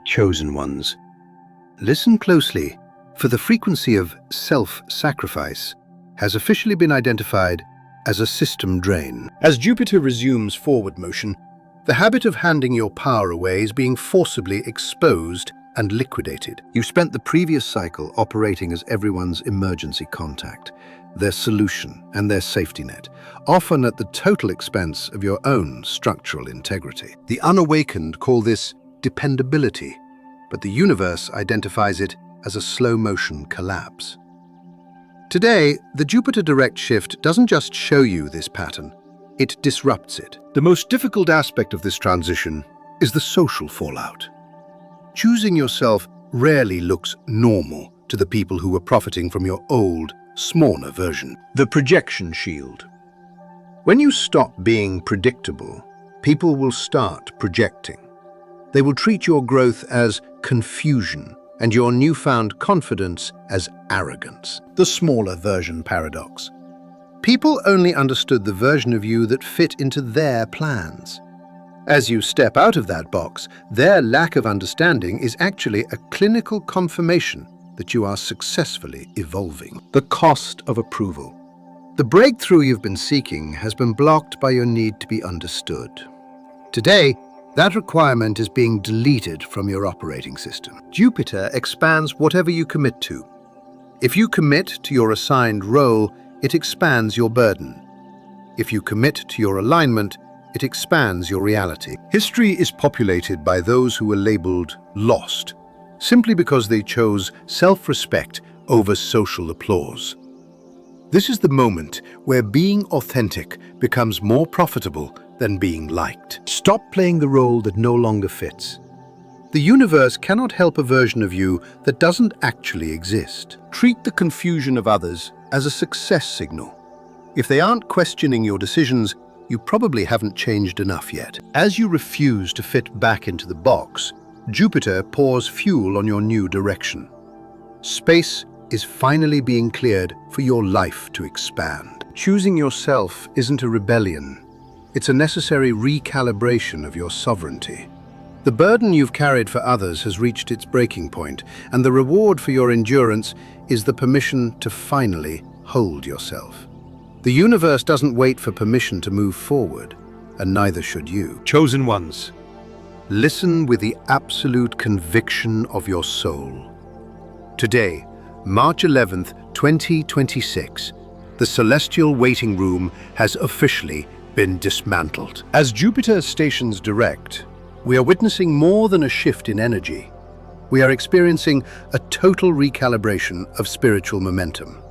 Chosen ones, listen closely, for the frequency of self-sacrifice has officially been identified as a system drain. As Jupiter resumes forward motion, the habit of handing your power away is being forcibly exposed and liquidated. You spent the previous cycle operating as everyone's emergency contact, their solution and their safety net, often at the total expense of your own structural integrity. The unawakened call this dependability, but the universe identifies it as a slow-motion collapse. Today, the Jupiter direct shift doesn't just show you this pattern, it disrupts it. The most difficult aspect of this transition is the social fallout. Choosing yourself rarely looks normal to the people who were profiting from your old, smaller version. The projection shield. When you stop being predictable, people will start projecting. They will treat your growth as confusion and your newfound confidence as arrogance. The smaller version paradox. People only understood the version of you that fit into their plans. As you step out of that box, their lack of understanding is actually a clinical confirmation that you are successfully evolving. The cost of approval. The breakthrough you've been seeking has been blocked by your need to be understood. Today, that requirement is being deleted from your operating system. Jupiter expands whatever you commit to. If you commit to your assigned role, it expands your burden. If you commit to your alignment, it expands your reality. History is populated by those who were labeled lost, simply because they chose self-respect over social applause. This is the moment where being authentic becomes more profitable than being liked. Stop playing the role that no longer fits. The universe cannot help a version of you that doesn't actually exist. Treat the confusion of others as a success signal. If they aren't questioning your decisions, you probably haven't changed enough yet. As you refuse to fit back into the box, Jupiter pours fuel on your new direction. Space is finally being cleared for your life to expand. Choosing yourself isn't a rebellion. It's a necessary recalibration of your sovereignty. The burden you've carried for others has reached its breaking point, and the reward for your endurance is the permission to finally hold yourself. The universe doesn't wait for permission to move forward, and neither should you. Chosen ones, listen with the absolute conviction of your soul. Today, March 11th, 2026, the celestial waiting room has officially been dismantled. As Jupiter stations direct, we are witnessing more than a shift in energy. We are experiencing a total recalibration of spiritual momentum.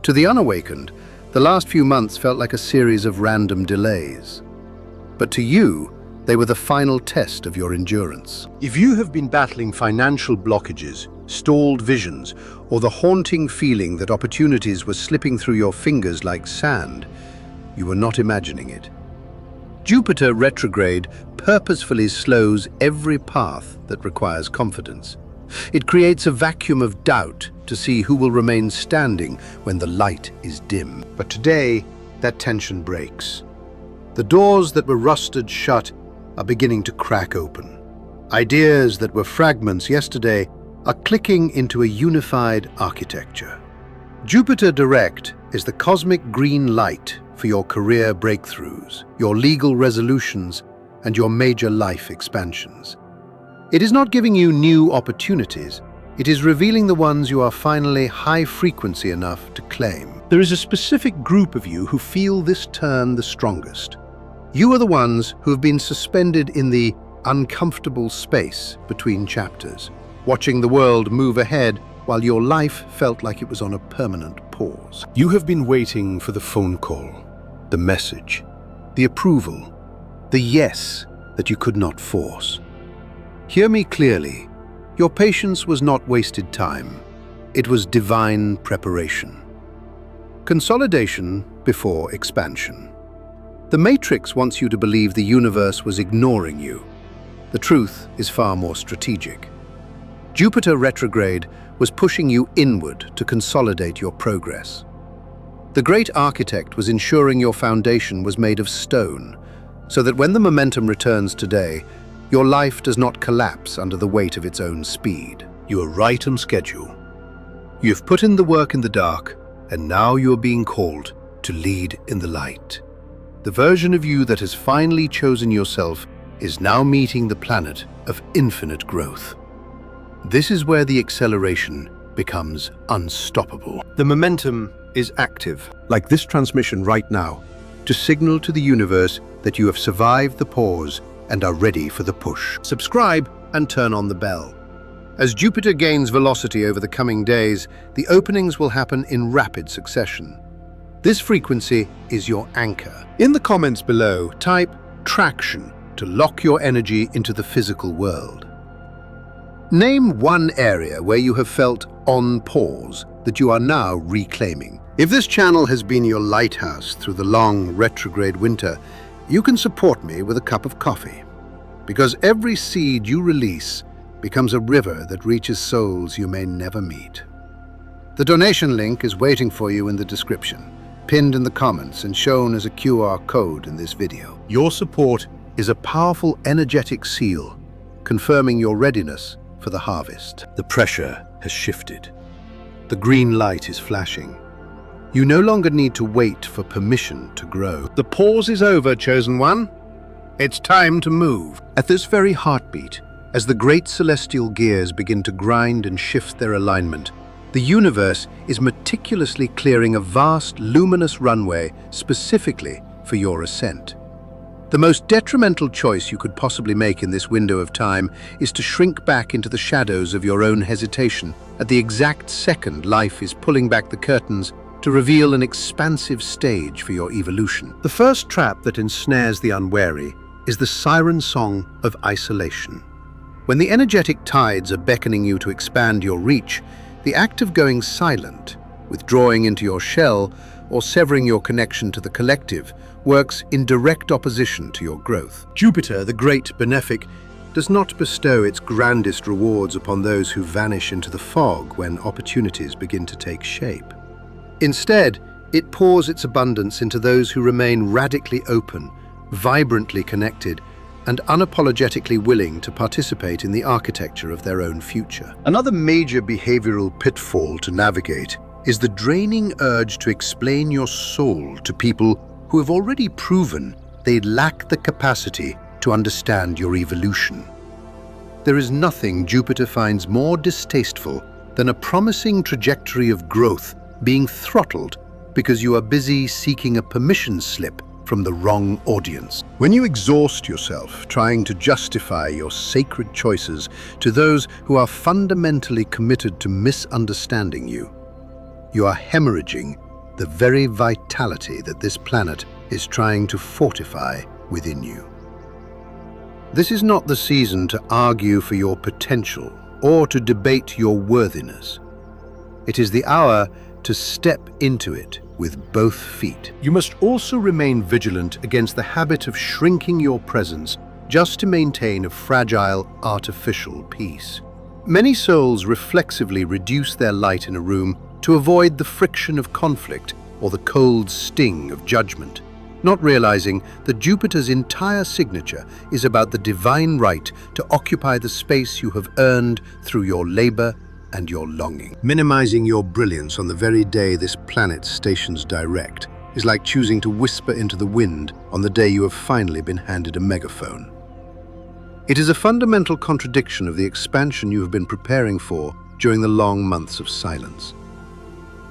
To the unawakened, the last few months felt like a series of random delays. But to you, they were the final test of your endurance. If you have been battling financial blockages, stalled visions, or the haunting feeling that opportunities were slipping through your fingers like sand, you were not imagining it. Jupiter retrograde purposefully slows every path that requires confidence. It creates a vacuum of doubt to see who will remain standing when the light is dim. But today, that tension breaks. The doors that were rusted shut are beginning to crack open. Ideas that were fragments yesterday are clicking into a unified architecture. Jupiter direct is the cosmic green light for your career breakthroughs, your legal resolutions, and your major life expansions. It is not giving you new opportunities, it is revealing the ones you are finally high frequency enough to claim. There is a specific group of you who feel this turn the strongest. You are the ones who have been suspended in the uncomfortable space between chapters, watching the world move ahead while your life felt like it was on a permanent pause. You have been waiting for the phone call, the message, the approval, the yes that you could not force. Hear me clearly. Your patience was not wasted time. It was divine preparation. Consolidation before expansion. The Matrix wants you to believe the universe was ignoring you. The truth is far more strategic. Jupiter retrograde was pushing you inward to consolidate your progress. The great architect was ensuring your foundation was made of stone, so that when the momentum returns today, your life does not collapse under the weight of its own speed. You are right on schedule. You've put in the work in the dark, and now you are being called to lead in the light. The version of you that has finally chosen yourself is now meeting the planet of infinite growth. This is where the acceleration becomes unstoppable. The momentum is active, like this transmission right now, to signal to the universe that you have survived the pause and are ready for the push. Subscribe and turn on the bell. As Jupiter gains velocity over the coming days, the openings will happen in rapid succession. This frequency is your anchor. In the comments below, type traction to lock your energy into the physical world. Name one area where you have felt on pause that you are now reclaiming. If this channel has been your lighthouse through the long retrograde winter, you can support me with a cup of coffee. Because every seed you release becomes a river that reaches souls you may never meet. The donation link is waiting for you in the description, pinned in the comments and shown as a QR code in this video. Your support is a powerful energetic seal, confirming your readiness for the harvest. The pressure has shifted. The green light is flashing. You no longer need to wait for permission to grow. The pause is over, chosen one. It's time to move. At this very heartbeat, as the great celestial gears begin to grind and shift their alignment, the universe is meticulously clearing a vast, luminous runway specifically for your ascent. The most detrimental choice you could possibly make in this window of time is to shrink back into the shadows of your own hesitation at the exact second life is pulling back the curtains to reveal an expansive stage for your evolution. The first trap that ensnares the unwary is the siren song of isolation. When the energetic tides are beckoning you to expand your reach, the act of going silent, withdrawing into your shell, or severing your connection to the collective works in direct opposition to your growth. Jupiter, the great benefic, does not bestow its grandest rewards upon those who vanish into the fog when opportunities begin to take shape. Instead, it pours its abundance into those who remain radically open, vibrantly connected, and unapologetically willing to participate in the architecture of their own future. Another major behavioral pitfall to navigate is the draining urge to explain your soul to people who have already proven they lack the capacity to understand your evolution. There is nothing Jupiter finds more distasteful than a promising trajectory of growth being throttled because you are busy seeking a permission slip from the wrong audience. When you exhaust yourself trying to justify your sacred choices to those who are fundamentally committed to misunderstanding you, you are hemorrhaging the very vitality that this planet is trying to fortify within you. This is not the season to argue for your potential or to debate your worthiness. It is the hour to step into it with both feet. You must also remain vigilant against the habit of shrinking your presence just to maintain a fragile, artificial peace. Many souls reflexively reduce their light in a room to avoid the friction of conflict or the cold sting of judgment, not realizing that Jupiter's entire signature is about the divine right to occupy the space you have earned through your labor and your longing. Minimizing your brilliance on the very day this planet stations direct is like choosing to whisper into the wind on the day you have finally been handed a megaphone. It is a fundamental contradiction of the expansion you have been preparing for during the long months of silence.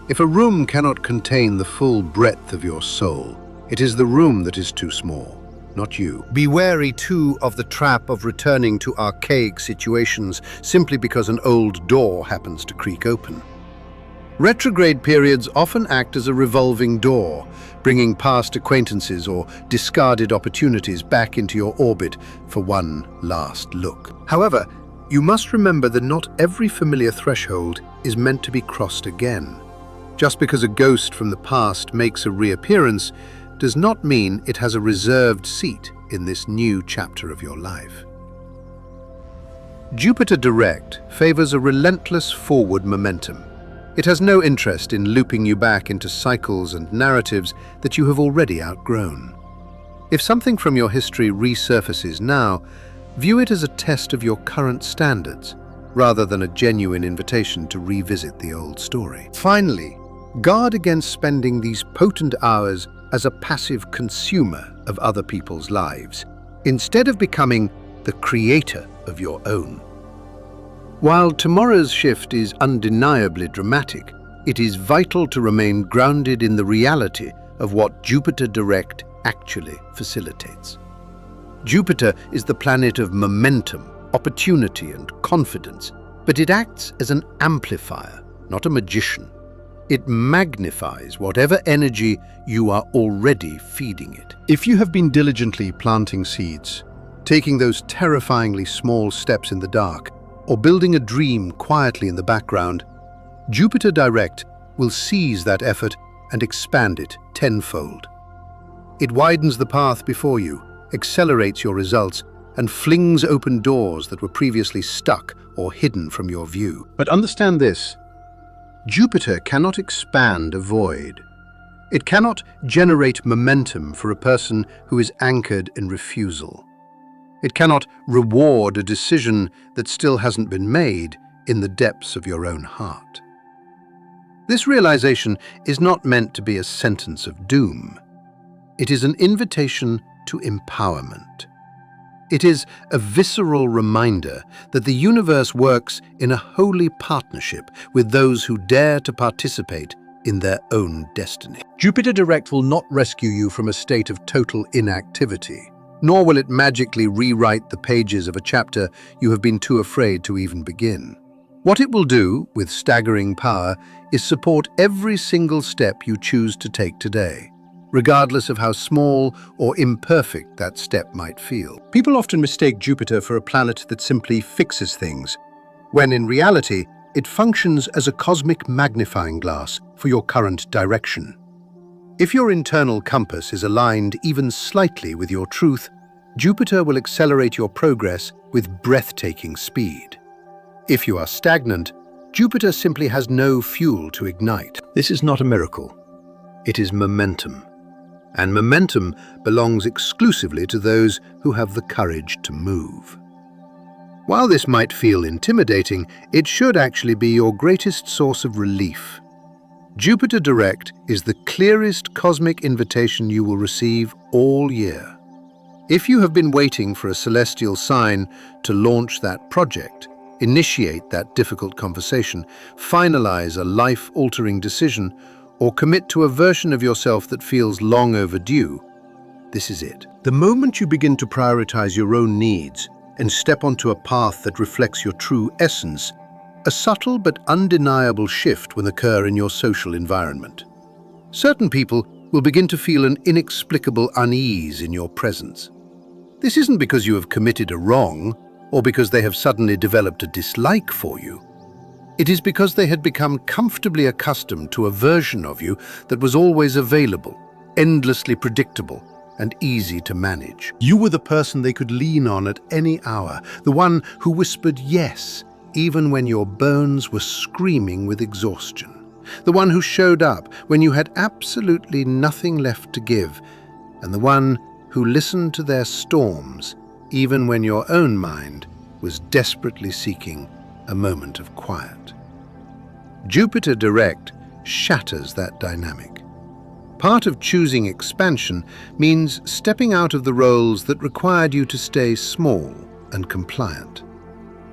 If a room cannot contain the full breadth of your soul, it is the room that is too small, not you. Be wary, too, of the trap of returning to archaic situations simply because an old door happens to creak open. Retrograde periods often act as a revolving door, bringing past acquaintances or discarded opportunities back into your orbit for one last look. However, you must remember that not every familiar threshold is meant to be crossed again. Just because a ghost from the past makes a reappearance does not mean it has a reserved seat in this new chapter of your life. Jupiter direct favors a relentless forward momentum. It has no interest in looping you back into cycles and narratives that you have already outgrown. If something from your history resurfaces now, View it as a test of your current standards, rather than a genuine invitation to revisit the old story. Finally, guard against spending these potent hours as a passive consumer of other people's lives, instead of becoming the creator of your own. While tomorrow's shift is undeniably dramatic, it is vital to remain grounded in the reality of what Jupiter direct actually facilitates. Jupiter is the planet of momentum, opportunity, and confidence, but it acts as an amplifier, not a magician. It magnifies whatever energy you are already feeding it. If you have been diligently planting seeds, taking those terrifyingly small steps in the dark, or building a dream quietly in the background, Jupiter direct will seize that effort and expand it tenfold. It widens the path before you, accelerates your results, and flings open doors that were previously stuck or hidden from your view. But understand this: Jupiter cannot expand a void. It cannot generate momentum for a person who is anchored in refusal. It cannot reward a decision that still hasn't been made in the depths of your own heart. This realization is not meant to be a sentence of doom. It is an invitation to empowerment. It is a visceral reminder that the universe works in a holy partnership with those who dare to participate in their own destiny. Jupiter direct will not rescue you from a state of total inactivity, nor will it magically rewrite the pages of a chapter you have been too afraid to even begin. What it will do, with staggering power, is support every single step you choose to take today, regardless of how small or imperfect that step might feel. People often mistake Jupiter for a planet that simply fixes things, when in reality, it functions as a cosmic magnifying glass for your current direction. If your internal compass is aligned even slightly with your truth, Jupiter will accelerate your progress with breathtaking speed. If you are stagnant, Jupiter simply has no fuel to ignite. This is not a miracle. It is momentum. And momentum belongs exclusively to those who have the courage to move. While this might feel intimidating, it should actually be your greatest source of relief. Jupiter direct is the clearest cosmic invitation you will receive all year. If you have been waiting for a celestial sign to launch that project, initiate that difficult conversation, finalize a life-altering decision, or commit to a version of yourself that feels long overdue, this is it. The moment you begin to prioritize your own needs and step onto a path that reflects your true essence, a subtle but undeniable shift will occur in your social environment. Certain people will begin to feel an inexplicable unease in your presence. This isn't because you have committed a wrong or because they have suddenly developed a dislike for you. It is because they had become comfortably accustomed to a version of you that was always available, endlessly predictable, and easy to manage. You were the person they could lean on at any hour, the one who whispered yes, even when your bones were screaming with exhaustion, the one who showed up when you had absolutely nothing left to give, and the one who listened to their storms even when your own mind was desperately seeking a moment of quiet. Jupiter direct shatters that dynamic. Part of choosing expansion means stepping out of the roles that required you to stay small and compliant.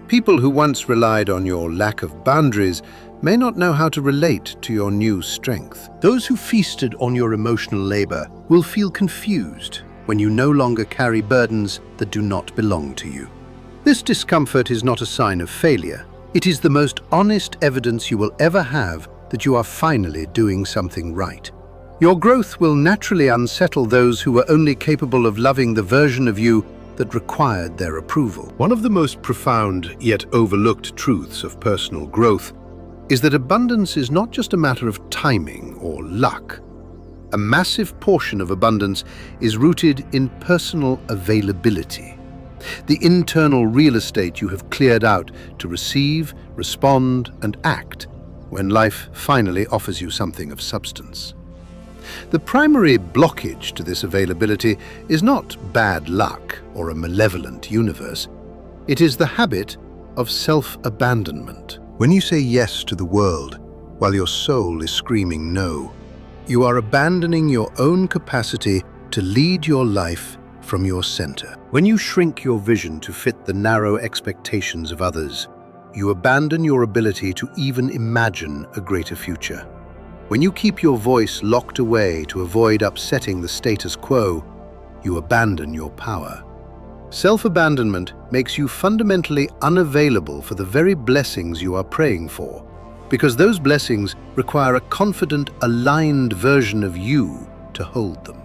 People who once relied on your lack of boundaries may not know how to relate to your new strength. Those who feasted on your emotional labor will feel confused when you no longer carry burdens that do not belong to you. This discomfort is not a sign of failure. It is the most honest evidence you will ever have that you are finally doing something right. Your growth will naturally unsettle those who were only capable of loving the version of you that required their approval. One of the most profound yet overlooked truths of personal growth is that abundance is not just a matter of timing or luck. A massive portion of abundance is rooted in personal availability, the internal real estate you have cleared out to receive, respond, and act when life finally offers you something of substance. The primary blockage to this availability is not bad luck or a malevolent universe. It is the habit of self-abandonment. When you say yes to the world while your soul is screaming no, you are abandoning your own capacity to lead your life from your center. When you shrink your vision to fit the narrow expectations of others, you abandon your ability to even imagine a greater future. When you keep your voice locked away to avoid upsetting the status quo, you abandon your power. Self-abandonment makes you fundamentally unavailable for the very blessings you are praying for, because those blessings require a confident, aligned version of you to hold them.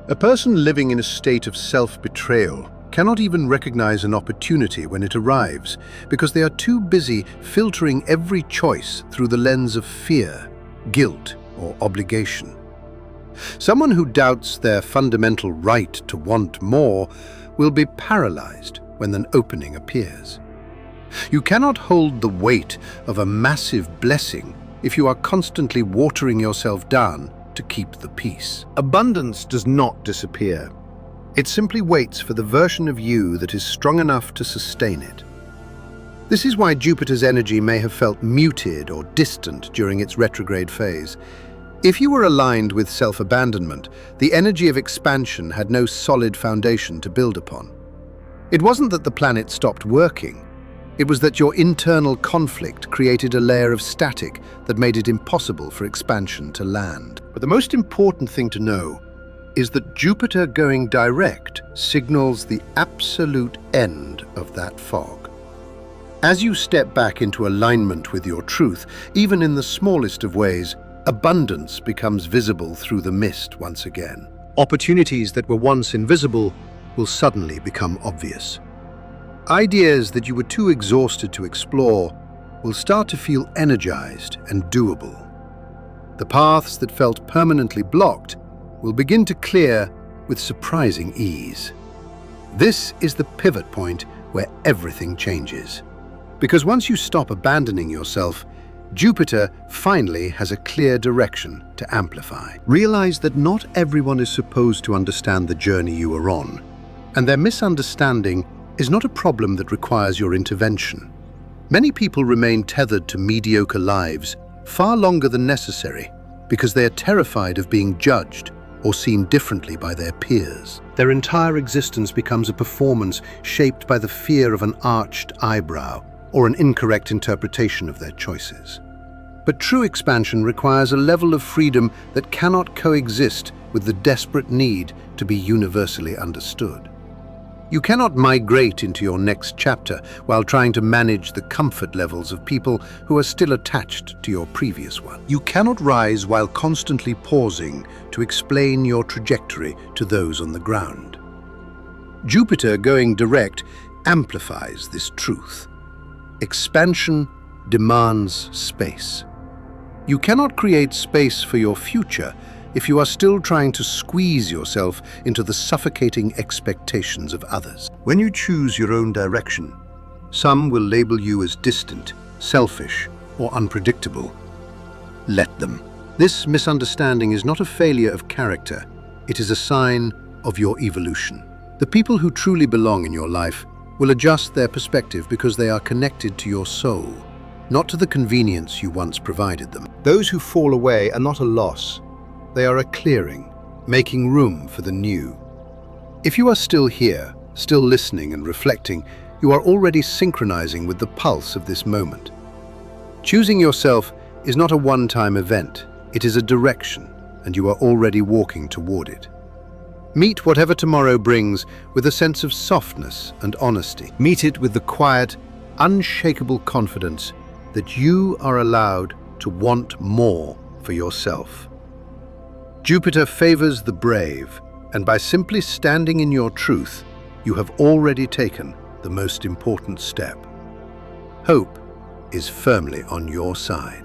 A person living in a state of self-betrayal cannot even recognize an opportunity when it arrives, because they are too busy filtering every choice through the lens of fear, guilt, or obligation. Someone who doubts their fundamental right to want more will be paralyzed when an opening appears. You cannot hold the weight of a massive blessing if you are constantly watering yourself down to keep the peace. Abundance does not disappear. It simply waits for the version of you that is strong enough to sustain it. This is why Jupiter's energy may have felt muted or distant during its retrograde phase. If you were aligned with self-abandonment, the energy of expansion had no solid foundation to build upon. It wasn't that the planet stopped working. It was that your internal conflict created a layer of static that made it impossible for expansion to land. But the most important thing to know is that Jupiter going direct signals the absolute end of that fog. As you step back into alignment with your truth, even in the smallest of ways, abundance becomes visible through the mist once again. Opportunities that were once invisible will suddenly become obvious. Ideas that you were too exhausted to explore will start to feel energized and doable. The paths that felt permanently blocked will begin to clear with surprising ease. This is the pivot point where everything changes. Because once you stop abandoning yourself, Jupiter finally has a clear direction to amplify. Realize that not everyone is supposed to understand the journey you are on, and their misunderstanding is not a problem that requires your intervention. Many people remain tethered to mediocre lives far longer than necessary because they are terrified of being judged or seen differently by their peers. Their entire existence becomes a performance shaped by the fear of an arched eyebrow or an incorrect interpretation of their choices. But true expansion requires a level of freedom that cannot coexist with the desperate need to be universally understood. You cannot migrate into your next chapter while trying to manage the comfort levels of people who are still attached to your previous one. You cannot rise while constantly pausing to explain your trajectory to those on the ground. Jupiter going direct amplifies this truth. Expansion demands space. You cannot create space for your future if you are still trying to squeeze yourself into the suffocating expectations of others. When you choose your own direction, some will label you as distant, selfish, or unpredictable. Let them. This misunderstanding is not a failure of character, it is a sign of your evolution. The people who truly belong in your life will adjust their perspective because they are connected to your soul, not to the convenience you once provided them. Those who fall away are not a loss. They are a clearing, making room for the new. If you are still here, still listening and reflecting, you are already synchronizing with the pulse of this moment. Choosing yourself is not a one-time event. It is a direction, and you are already walking toward it. Meet whatever tomorrow brings with a sense of softness and honesty. Meet it with the quiet, unshakable confidence that you are allowed to want more for yourself. Jupiter favors the brave, and by simply standing in your truth, you have already taken the most important step. Hope is firmly on your side.